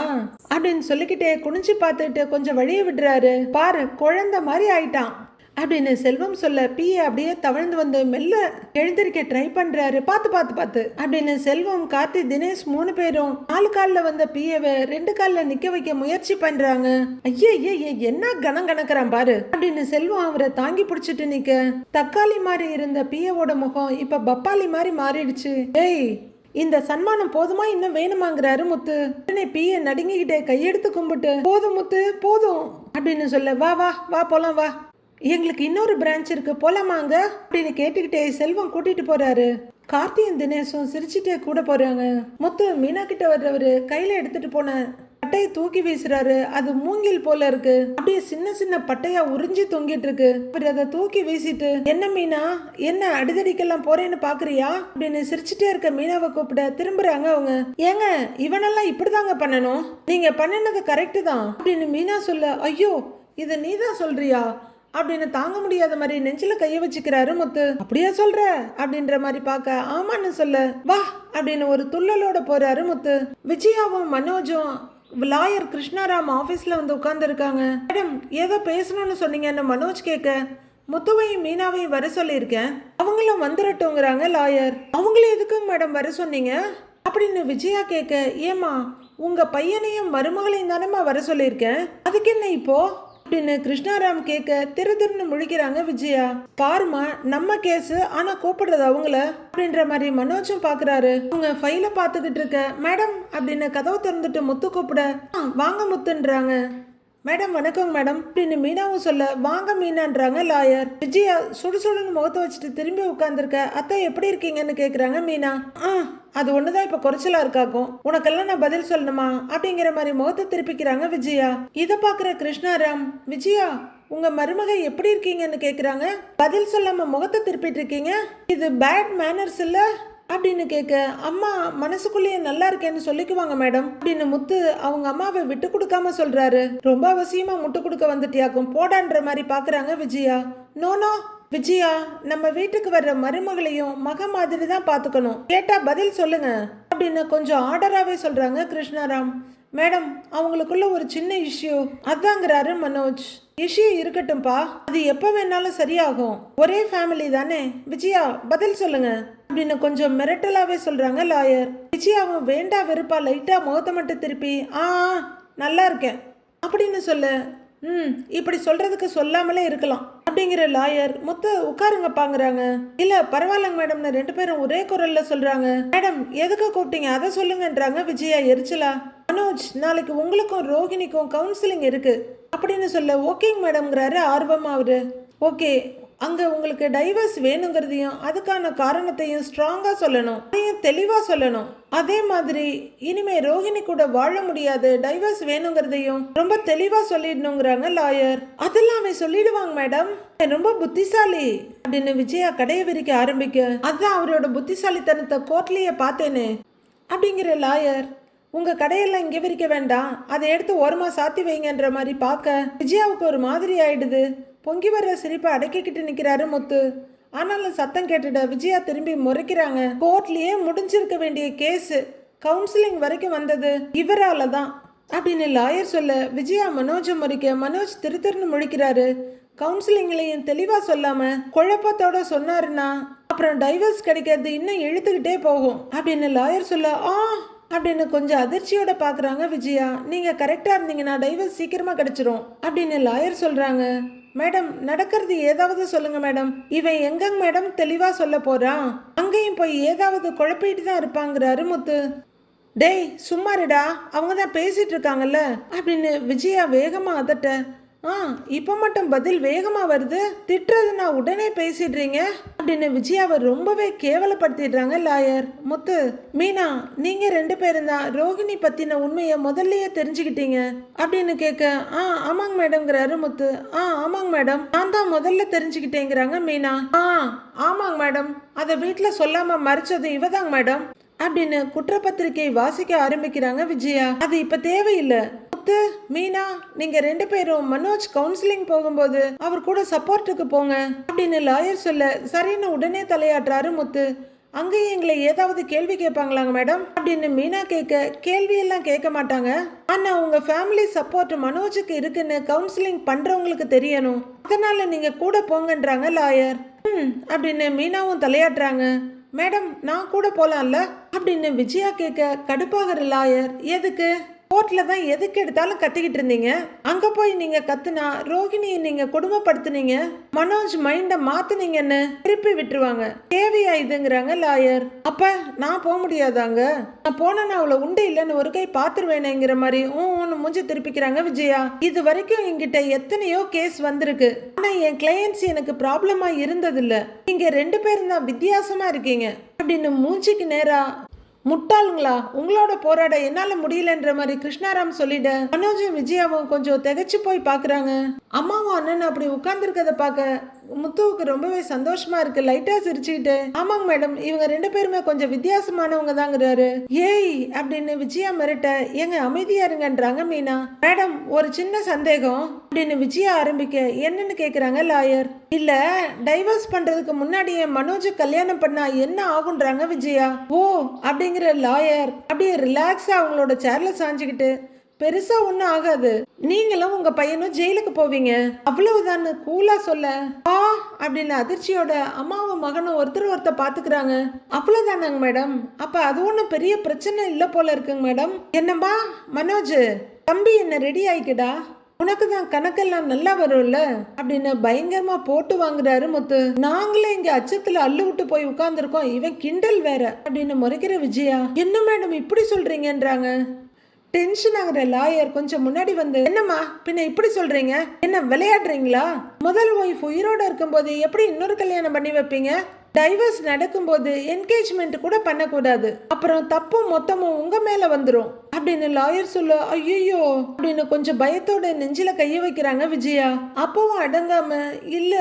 அப்படின்னு சொல்லிக்கிட்டே குனிஞ்சு பார்த்துட்டு கொஞ்சம் வழிய விடுறாரு. பாரு குழந்தை மாதிரி ஆயிட்டான் அப்படின்னு செல்வம் சொல்ல பிஏ அப்படியே தவழ்ந்து வந்து மெல்ல எழுந்திருக்க ட்ரை பண்றாரு. பார்த்து அப்படின்னு செல்வம் கார்த்தி தினேஷ் 3 பேரும் 4 காலில் வந்த பிஏவை 2 காலில் நிக்க வைக்க முயற்சி பண்றாங்க. ஐயே என்ன கணம் கணக்குறான் பாரு அப்படின்னு செல்வம் அவரை தாங்கி பிடிச்சிட்டு நிக்க. தக்காளி மாதிரி இருந்த பிஏவோட முகம் இப்ப பப்பாளி மாதிரி மாறிடுச்சு. ஏய் இந்த சன்மானம் போதுமா இன்னும் வேணுமாங்கிறாரு முத்து. உடனே பிஏ நடுங்கிக்கிட்டே கையெடுத்து கும்பிட்டு போதும் முத்து போதும் அப்படின்னு சொல்ல வா வா வா போலாம் வா, எங்களுக்கு இன்னொரு பிரான்ச் இருக்கு போலாமாங்க அப்படின்னு கேட்டுக்கிட்டே செல்வம் கூட்டிட்டு போறாரு. கார்த்தியும் தினேஷும் சிரிச்சுட்டே கூட போறாங்க. முத்து மீனா கிட்ட வர்றவரு கையில எடுத்துட்டு போன பட்டையை தூக்கி வீசுறாரு. அது மூங்கில் போல இருக்கு, அப்படியே சின்ன சின்ன பட்டையா உறிஞ்சி தொங்கிட்டு இருக்கு. அவர் அதை தூக்கி வீசிட்டு என்ன மீனா என்ன அடிதடிக்கெல்லாம் போறேன்னு பாக்குறியா அப்படின்னு சிரிச்சுட்டே இருக்க மீனாவை கூப்பிட திரும்புறாங்க அவங்க. ஏங்க இவனெல்லாம் இப்படிதாங்க பண்ணணும், நீங்க பண்ணினது கரெக்டு தான் அப்படின்னு மீனா சொல்ல ஐயோ இதை நீதான் சொல்றியா அப்படின்னு தாங்க முடியாத மாதிரி நெஞ்சில கைய வச்சுக்கிறாரு முத்து. அப்படியா சொல்ற அப்படின்ற மாதிரி பார்க்க ஆமான்னு சொல்ல வா அப்படின்னு ஒரு துள்ளலோட போறாரு முத்து. விஜயாவும் மனோஜும் லாயர் கிருஷ்ணாராம் ஆபீஸ்ல வந்து உட்கார்ந்து இருக்காங்க. மேடம் ஏதோ பேசணும்னு சொன்னீங்கன்னு மனோஜ் கேட்க முத்துவையும் மீனாவையும் வர சொல்லியிருக்கேன், அவங்களும் வந்துடட்டுங்கிறாங்க லாயர். அவங்களும் எதுக்கும் மேடம் வர சொன்னீங்க அப்படின்னு விஜயா கேட்க ஏமா உங்க பையனையும் மருமகளையும் தானேம்மா வர சொல்லியிருக்கேன், அதுக்கு என்ன இப்போ அப்படின்னு கிருஷ்ணாராம் கேட்க திருன்னு முழிக்கிறாங்க விஜயா. பாருமா நம்ம கேஸ் ஆனா கூப்பிடுறது அவங்கள அப்படின்ற மாதிரி மனோஜும் பாக்குறாரு. அவங்க ஃபைல பாத்துக்கிட்டு இருக்க மேடம் அப்படின்னு கதவு திறந்துட்டு முத்து கூப்பிட வாங்க முத்துன்றாங்க. மேடம் வணக்கம் மேடம் அப்படின்னு மீனாவும் சொல்ல வாங்க மீனான்றாங்க லாயர். விஜயா சுடுசுடுன்னு முகத்தை வச்சுட்டு திரும்பி உட்கார்ந்துருக்க. அத்தை எப்படி இருக்கீங்கன்னு கேக்குறாங்க மீனா. அது ஒண்ணுதான் இப்ப குறைச்சலா இருக்காக்கும், உனக்கெல்லாம் நான் பதில் சொல்லணுமா அப்படிங்கிற மாதிரி முகத்தை திருப்பிக்கிறாங்க விஜயா. இதை பாக்குற கிருஷ்ணாராம் விஜயா உங்க மருமக எப்படி இருக்கீங்கன்னு கேக்குறாங்க. பதில் சொல்லாம முகத்தை திருப்பிட்டு இருக்கீங்க, இது பேட் மேனர்ஸ் இல்ல அப்படின்னு கேட்க அம்மா மனசுக்குள்ளேயே நல்லா இருக்கேன்னு சொல்லிக்குவாங்க மேடம் அப்படின்னு முத்து அவங்க அம்மாவை விட்டு கொடுக்காம சொல்றாரு. ரொம்ப அவசியமா முட்டு கொடுக்க வந்துட்டியாக்கும் போடான்ற மாதிரி பாக்குறாங்க விஜயா. நோனோ விஜயா நம்ம வீட்டுக்கு வர்ற மருமகளையும் மக மாதிரி தான் பாத்துக்கணும், கேட்டா பதில் சொல்லுங்க அப்படின்னு கொஞ்சம் ஆர்டராகவே சொல்றாங்க கிருஷ்ணாராம். மேடம் அவங்களுக்குள்ள ஒரு சின்ன இஷ்யூ அதாங்கிறாரு மனோஜ். இஷ்யூ இருக்கட்டும்பா, அது எப்ப வேணாலும் சரியாகும், ஒரே ஃபேமிலி தானே, விஜயா பதில் சொல்லுங்க அப்படின்னு கொஞ்சம் மிரட்டலாவே சொல்றாங்க லாயர். விஜயாவும் வேண்டா வெறுப்பா லைட்டா முகத்தை மட்டும் திருப்பி நல்லா இருக்கேன் அப்படின்னு சொல்ல இப்படி சொல்றதுக்கு சொல்லாமலே இருக்கலாம் அப்படிங்கிற லாயர் முத்து உட்காருங்க பாங்குறாங்க. இல்ல பரவாயில்லங்க மேடம்னு ரெண்டு பேரும் ஒரே குரல்ல சொல்றாங்க. மேடம் எதுக்கு கூப்பிட்டீங்க அதை சொல்லுங்கன்றாங்க விஜயா எரிச்சலா. மனோஜ் நாளைக்கு உங்களுக்கும் ரோஹிணிக்கும் கவுன்சிலிங் இருக்கு அப்படின்னு சொல்ல ஓகேங்க மேடம்ங்கிறாரு ஆர்வமா அவரு. ஓகே அங்க உங்களுக்கு டைவர்ஸ் வேணுங்கிறதையும் அதுக்கான காரணத்தையும் ஸ்ட்ராங்கா சொல்லணும், அதையும் தெளிவா சொல்லணும். அதே மாதிரி இனிமே ரோஹிணி கூட வாழ முடியாது, டைவர்ஸ் வேணுங்கிறதையும் ரொம்ப தெளிவா சொல்லிடணுங்கிறாங்க லாயர். அதெல்லாம் அவன் சொல்லிடுவாங்க மேடம், ரொம்ப புத்திசாலி அப்படின்னு விஜயா கடையை விரிக்க ஆரம்பிக்க அதான் அவரோட புத்திசாலித்தனத்தை கோர்ட்லயே பார்த்தேனே அப்படிங்கிற லாயர். உங்க கடையெல்லாம் இங்கே விரிக்க வேண்டாம், அதை எடுத்து ஓரமா சாத்தி வைங்கன்ற மாதிரி பார்க்க விஜயாவுக்கு ஒரு மாதிரி ஆயிடுது. பொங்கி வர்ற சிரிப்பை அடக்கிக்கிட்டு நிக்கிறாரு முத்து. ஆனாலும் சத்தம் கேட்டுட விஜயா திரும்பி முறைக்கிறாங்க. கோர்ட்லயே முடிஞ்சிருக்க வேண்டிய கேஸ் கவுன்சிலிங் வரைக்கும் வந்தது இவரால தான் அப்படின்னு லாயர் சொல்ல விஜயா மனோஜை முறைக்க மனோஜ் திருன்னு முழிக்கிறாரு. கவுன்சிலிங்லையும் தெளிவா சொல்லாம குழப்பத்தோட சொன்னாருன்னா அப்புறம் டைவர்ஸ் கிடைக்கிறது இன்னும் இழுத்துக்கிட்டே போகும் அப்படின்னு லாயர் சொல்ல அப்படின்னு கொஞ்சம் அதிர்ச்சியோட பாக்குறாங்க விஜயா. நீங்க கரெக்டா இருந்தீங்கன்னா டைவர்ஸ் சீக்கிரமா கிடைச்சிரும் அப்படின்னு லாயர் சொல்றாங்க. மேடம் நடக்கிறது ஏதாவது சொல்லுங்க மேடம், இவன் எங்கங்க மேடம் தெளிவா சொல்ல போறான், அங்கேயும் போய் ஏதாவது குழப்பிட்டு தான் இருப்பாங்கிறாரு முத்து. டேய் சும்மாருடா அவங்க தான் பேசிட்டு இருக்காங்கல்ல அப்படின்னு விஜயா வேகமா அதட்ட. இப்போ மட்டும் பதில் வேகமா வருது, திட்டுறதுன்னா உடனே பேசிடுறீங்க அப்படின்னு விஜயாவை ரொம்பவே கேவலப்படுத்திடுறாங்க லாயர். முத்து மீனா நீங்க ரெண்டு பேரும் தான் ரோஹிணி பத்தின உண்மையை முதல்லயே தெரிஞ்சுக்கிட்டீங்க அப்படின்னு கேட்க ஆமாங்க மேடம்ங்கிறாரு முத்து. ஆமாங்க மேடம் நான் தான் முதல்ல தெரிஞ்சுக்கிட்டேங்கிறாங்க மீனா. ஆமாங்க மேடம் அதை வீட்டுல சொல்லாம மறைச்சது இவதாங்க மேடம் அப்படின்னு குற்றப்பத்திரிகை வாசிக்க ஆரம்பிக்கிறாங்க விஜயா. அது இப்ப தேவையில்லை முத்து மீனா, நீங்க ரெண்டு பேரும் மனோஜ் கவுன்சிலிங் போகும்போது அவர் கூட சப்போர்ட்டுக்கு போங்க அப்படின்னு லாயர் சொல்ல சரின்னு உடனே தலையாட்டுறாரு முத்து. அங்கேயும் எங்களை ஏதாவது கேள்வி கேட்பாங்களாங்க மேடம் அப்படின்னு மீனா கேட்க கேள்வியெல்லாம் கேட்க மாட்டாங்க, ஆனா உங்க ஃபேமிலி சப்போர்ட் மனோஜுக்கு இருக்குன்னு கவுன்சிலிங் பண்றவங்களுக்கு தெரியணும், அதனால நீங்க கூட போங்கன்றாங்க லாயர். அப்படின்னு மீனாவும் தலையாட்டுறாங்க. மேடம் நான் கூட போலாம்ல அப்படின்னு விஜயா கேட்க கடுப்பாகிற லாயர் எதுக்கு கோர்ட்ல தான் எதுக்கு எடுத்தாலும் கத்திக்கிட்டு இருந்தீங்க. அங்க போய் நீங்க கத்துனா ரோகிணியை நீங்க கொடுமைப்படுத்துனீங்க, மனோஜ் மைண்ட மாத்துனீங்கன்னு திருப்பி விட்டுருவாங்க. தேவையா இதுங்கிறாங்க லாயர். அப்ப நான் போக முடியாதாங்க? நான் போனா அவளை உண்டு இல்லைன்னு ஒரு கை பாத்துருவேனேங்கிற மாதிரி மூஞ்சி திருப்பிக்கிறாங்க விஜயா. இது வரைக்கும் என்கிட்ட எத்தனையோ கேஸ் வந்திருக்கு. ஆனா என் கிளையன்ஸ் எனக்கு ப்ராப்ளமா இருந்தது இல்ல. நீங்க 2 பேரும் தான் வித்தியாசமா இருக்கீங்க அப்படின்னு மூஞ்சிக்கு நேரா முட்டாளுங்களா, உங்களோட போராட என்னால முடியலன்ற மாதிரி கிருஷ்ணாராம் சொல்லிட மனோஜும் விஜயாவும் கொஞ்சம் திகைச்சு போய் பாக்குறாங்க. அம்மாவும் அண்ணன் அப்படி உட்கார்ந்துருக்கத பார்க்க முத்துவுக்கு ரொம்பவே சந்தோஷமா இருக்கு. லைட்டா சிரிச்சுக்கிட்டு, ஆமாங்க மேடம், இவங்க 2 பேருமே கொஞ்சம் வித்தியாசமானவங்க தாங்கிறாரு. ஏய் அப்படின்னு விஜயா மிரட்ட, எங்க அமைதியா இருங்கன்றாங்க மீனா. மேடம் ஒரு சின்ன சந்தேகம் அப்படின்னு விஜயா ஆரம்பிக்க, என்னன்னு கேக்குறாங்க லாயர். இல்ல டைவர்ஸ் பண்றதுக்கு முன்னாடியே மனோஜ் கல்யாணம் பண்ணா என்ன ஆகுன்றாங்க விஜயா. ஓ அப்படிங்கிற லாயர் அப்படியே ரிலாக்ஸா அவங்களோட சேர்ல சாஞ்சுக்கிட்டு, பெருசா ஒன்னும் ஆகாது, நீங்களும் உங்க பையனும் ஜெயிலுக்கு போவீங்க அவ்வளவுதான் கூலா சொல்ல, ஆ அப்படின்னு அதிர்ச்சியோட அம்மாவும் மகனும் ஒருத்தர் பாத்துக்கிறாங்க. அவ்வளவுதானாங்க மேடம்? அப்ப அது ஒன்றும் பெரிய பிரச்சனை இல்ல போல இருக்குங்க மேடம். என்னம்மா மனோஜ் தம்பி, என்ன ரெடி ஆயிக்கடா, உனக்கு தான் கணக்கெல்லாம் நல்லா வரும்ல அப்படின்னு பயங்கரமா போட்டு வாங்குறாரு முத்து. நாங்களே இங்க அச்சத்துல அள்ளு விட்டு போய் உட்கார்ந்துருக்கோம், இவன் கிண்டல் வேற அப்படின்னு முறைக்கிற விஜயா. என்ன மேடம் இப்படி சொல்றீங்கன்றாங்க. டென்ஷன் ஆகுற லாயர் கொஞ்சம் முன்னாடி வந்து, என்னம்மா பின்ன இப்படி சொல்றீங்க, என்ன விளையாடுறீங்களா? முதல் ஒய்ஃப் உயிரோட இருக்கும்போது எப்படி இன்னொரு கல்யாணம் பண்ணி வைப்பீங்க? டைவர்ஸ் நடக்கும்போது என்கேஜ்மெண்ட் கூட பண்ணக்கூடாது, அப்புறம் தப்பும் மொத்தமும் உங்க மேல வந்துரும் அப்படின்னு லாயர் சொல்ல, ஐயோ அப்படின்னு கொஞ்சம் பயத்தோட நெஞ்சில கைய வைக்கிறாங்க விஜயா. அப்பவும் அடங்காம, இல்ல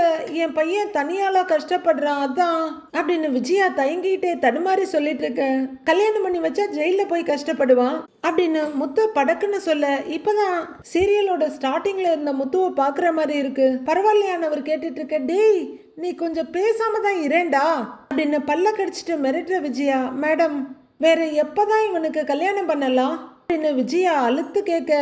என் பையன் தனியால கஷ்டப்படுறான் அதான் அப்படின்னு விஜயா தயங்கிட்டே தடுமாறி சொல்லிட்டு இருக்க. கல்யாணம் பண்ணி வச்சா ஜெயில போய் கஷ்டப்படுவான் அப்படின்னு முத்து படக்குன்னு சொல்ல, இப்பதான் சீரியலோட ஸ்டார்டிங்ல இருந்த முத்துவை பாக்குற மாதிரி இருக்கு. பரவாயில்லையானவர் கேட்டுட்டு இருக்க, டேய் நீ கொஞ்சம் பேசாம தான் இரேண்டா அப்படின்னு பல்ல கடிச்சிட்டு மிரட்டுற விஜயா. மேடம் வேற எப்பதான் இவனுக்கு கல்யாணம் பண்ணலாம் அப்படின்னு விஜயா அழுத்து கேட்க,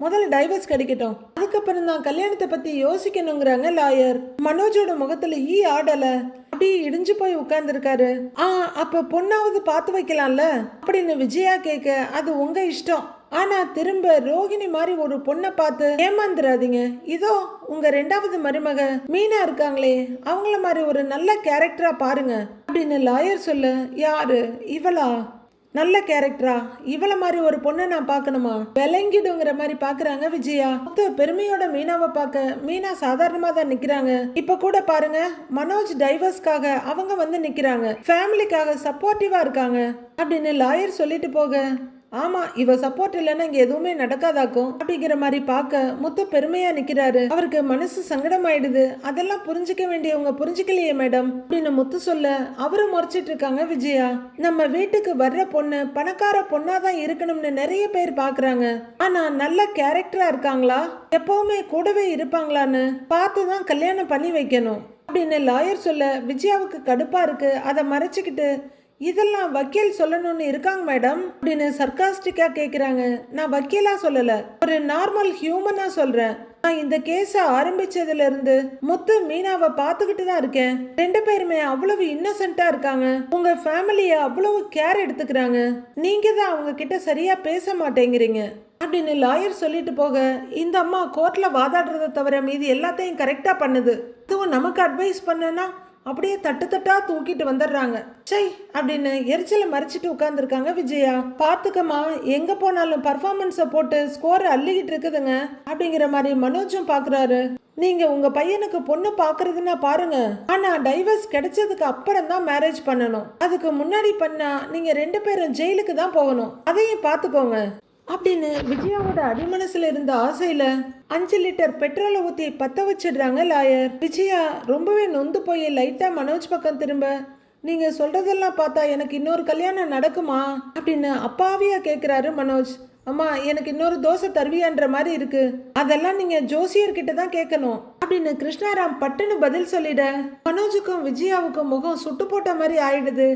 முதல்ல டைவர்ஸ் கிடைக்கட்டும், அதுக்கப்புறம் தான் கல்யாணத்தை பத்தி யோசிக்கணுங்கிறாங்க லாயர். மனோஜோட முகத்துல ஆடல, அப்படியே இடிஞ்சு போய் உட்கார்ந்துருக்காரு. அப்ப பொண்ணாவது பார்த்து வைக்கலாம்ல அப்படின்னு விஜயா கேட்க, அது உங்க இஷ்டம், ஆனா திரும்ப ரோகிணி மாதிரி ஒரு பொண்ணை பார்த்து ஏமாந்துடாதீங்க. இதோ உங்க 2வது மருமக மீனா இருக்காங்களே, அவங்கள மாதிரி ஒரு நல்ல கேரக்டரா பாருங்க அப்படின்னு லாயர் சொல்ல, யாரு இவளா நல்ல கேரக்டரா, இவள மாதிரி ஒரு பொண்ணை நான் பார்க்கணுமா, விளங்கிடுங்கிற மாதிரி பாக்குறாங்க விஜயா. பெருமையோட மீனாவை பார்க்க மீனா சாதாரணமா தான் நிக்கிறாங்க. இப்ப கூட பாருங்க, மனோஜ் டைவர்ஸ்க்காக அவங்க வந்து நிக்கிறாங்க, ஃபேமிலிக்காக சப்போர்ட்டிவா இருக்காங்க அப்படின்னு லாயர் சொல்லிட்டு போக, ஆமா இவ சப்போர்ட் இல்லைன்னா இங்க எதுவுமே நடக்காதாக்கும் அப்படிங்கிற மாதிரி பார்க்க முத்து பெருமையா நிக்கிறாரு. அவருக்கு மனசு சங்கடமாயிடுது. அதெல்லாம் புரிஞ்சுக்க வேண்டியவங்க புரிஞ்சுக்கலையே மேடம் அப்படின்னு முத்து சொல்ல, அவரும் முறைச்சிட்டு இருக்காங்க விஜயா. நம்ம வீட்டுக்கு வர்ற பொண்ணு பணக்கார பொண்ணாதான் இருக்கணும்னு நிறைய பேர் பாக்குறாங்க, ஆனா நல்ல கேரக்டரா இருக்காங்களா, எப்பவுமே கூடவே இருப்பாங்களான்னு பார்த்துதான் கல்யாணம் பண்ணி வைக்கணும் அப்படின்னு லாயர் சொல்ல, விஜயாவுக்கு கடுப்பா இருக்கு. அதை மறைச்சுக்கிட்டு, இதெல்லாம் வக்கீல் சொல்லணும்னு இருக்காங்க மேடம் அப்படின்னு சர்க்காஸ்டிக்கா கேக்குறாங்க. நான் வக்கீலா சொல்லல, ஒரு நார்மல் ஹியூமனா சொல்றேன். நான் இந்த கேஸ ஆரம்பிச்சதுல இருந்து முத்து மீனாவை பார்த்துக்கிட்டு தான் இருக்கேன். 2 பேருமே அவ்வளவு இன்னசென்ட்டா இருக்காங்க, உங்க ஃபேமிலிய அவ்வளவு கேர் எடுத்துக்கிறாங்க, நீங்க தான் அவங்க கிட்ட சரியா பேச மாட்டேங்கிறீங்க அப்படின்னு லாயர் சொல்லிட்டு போக, இந்த அம்மா கோர்ட்ல வாதாடுறத தவிர மீதி எல்லாத்தையும் கரெக்டா பண்ணுது, இதுவும் நமக்கு அட்வைஸ் பண்ணனா அப்படியே தட்டா தூக்கிட்டு வந்துடுறாங்க. சை அப்படின்னு எரிச்சலை மறைச்சிட்டு உட்கார்ந்துருக்காங்க விஜயா. பாத்துக்கமா, எங்க போனாலும் பர்ஃபார்மன்ஸை போட்டு ஸ்கோர் அள்ளிக்கிட்டு இருக்குதுங்க அப்படிங்கிற மாதிரி மனோஜும் பாக்குறாரு. நீங்க உங்க பையனுக்கு பொண்ணு பாக்குறதுன்னா பாருங்க, ஆனா டைவர்ஸ் கிடைச்சதுக்கு அப்புறம் தான் மேரேஜ் பண்ணணும், அதுக்கு முன்னாடி பண்ணா நீங்க 2 பேரும் ஜெயிலுக்கு தான் போகணும், அதையும் பாத்துக்கோங்க அப்படின்னு விஜயாவோட அடிமனசுல இருந்த ஆசையில 5 லிட்டர் பெட்ரோலை ஊத்தி பத்த வச்சிடுறாங்க லாயர். விஜயா ரொம்பவே நொந்து போய் லைட்டா மனோஜ் பக்கம் திரும்ப, நீங்க சொல்றதெல்லாம் பார்த்தா எனக்கு இன்னொரு கல்யாணம் நடக்குமா அப்படின்னு அப்பாவியா கேக்குறாரு மனோஜ். அம்மா எனக்கு இன்னொரு தோசை தருவியான்ற மாதிரி இருக்கு, அதெல்லாம் நீங்க ஜோசியர்கிட்ட தான் கேட்கணும் அப்படின்னு கிருஷ்ணாராம் பட்டுன்னு பதில் சொல்லிட, மனோஜுக்கும் விஜயாவுக்கும் முகம் சுட்டு போட்ட மாதிரி ஆயிடுது.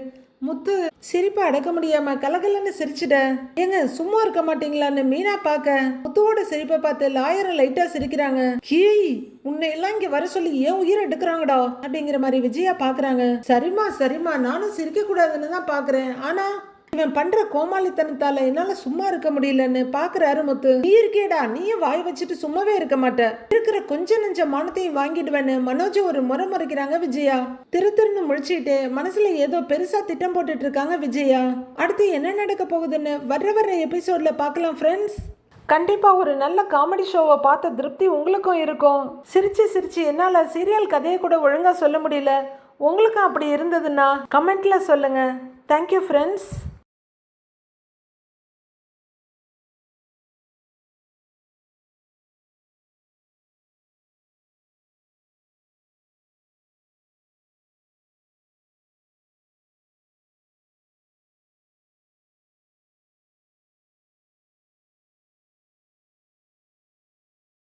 முத்து சிரிப்பை அடக்க முடியாம கலகலன்னு சிரிச்சுட, ஏங்க சும்மா இருக்க மாட்டீங்களான்னு மீனா பார்க்க, முத்துவோட சிரிப்பை பார்த்து லாயரை லைட்டா சிரிக்கிறாங்க. ஹீய் உன்னை எல்லாம் இங்க வர சொல்லி ஏன் உயிரை எடுக்கிறாங்கடா அப்படிங்கிற மாதிரி விஜயா பாக்குறாங்க. சரிமா நானும் சிரிக்க கூடாதுன்னு தான் பாக்குறேன், ஆனா இவன் பண்ற கோமாளித்தனத்தால என்னால சும்மா இருக்க முடியலன்னு பாக்குறாரு முத்து. நீ இருக்கேடா, நீயே வாய் வச்சுட்டு சும்மாவே இருக்க மாட்ட, இருக்கிற கொஞ்ச நெஞ்ச மானத்தையும் வாங்கிடுவேன்னு மனோஜ் ஒரு முறை முறைக்கிறாங்க விஜயா. திருன்னு முழிச்சுட்டு மனசுல ஏதோ பெருசா திட்டம் போட்டுட்டு இருக்காங்க விஜயா. அடுத்து என்ன நடக்க போகுதுன்னு வர்ற எபிசோட்ல பார்க்கலாம் ஃப்ரெண்ட்ஸ். கண்டிப்பா ஒரு நல்ல காமெடி ஷோவை பார்த்த திருப்தி உங்களுக்கும் இருக்கும். சிரிச்சு என்னால சீரியல் கதையை கூட ஒழுங்கா சொல்ல முடியல. உங்களுக்கும் அப்படி இருந்ததுன்னா கமெண்ட்ல சொல்லுங்க. Thank you friends.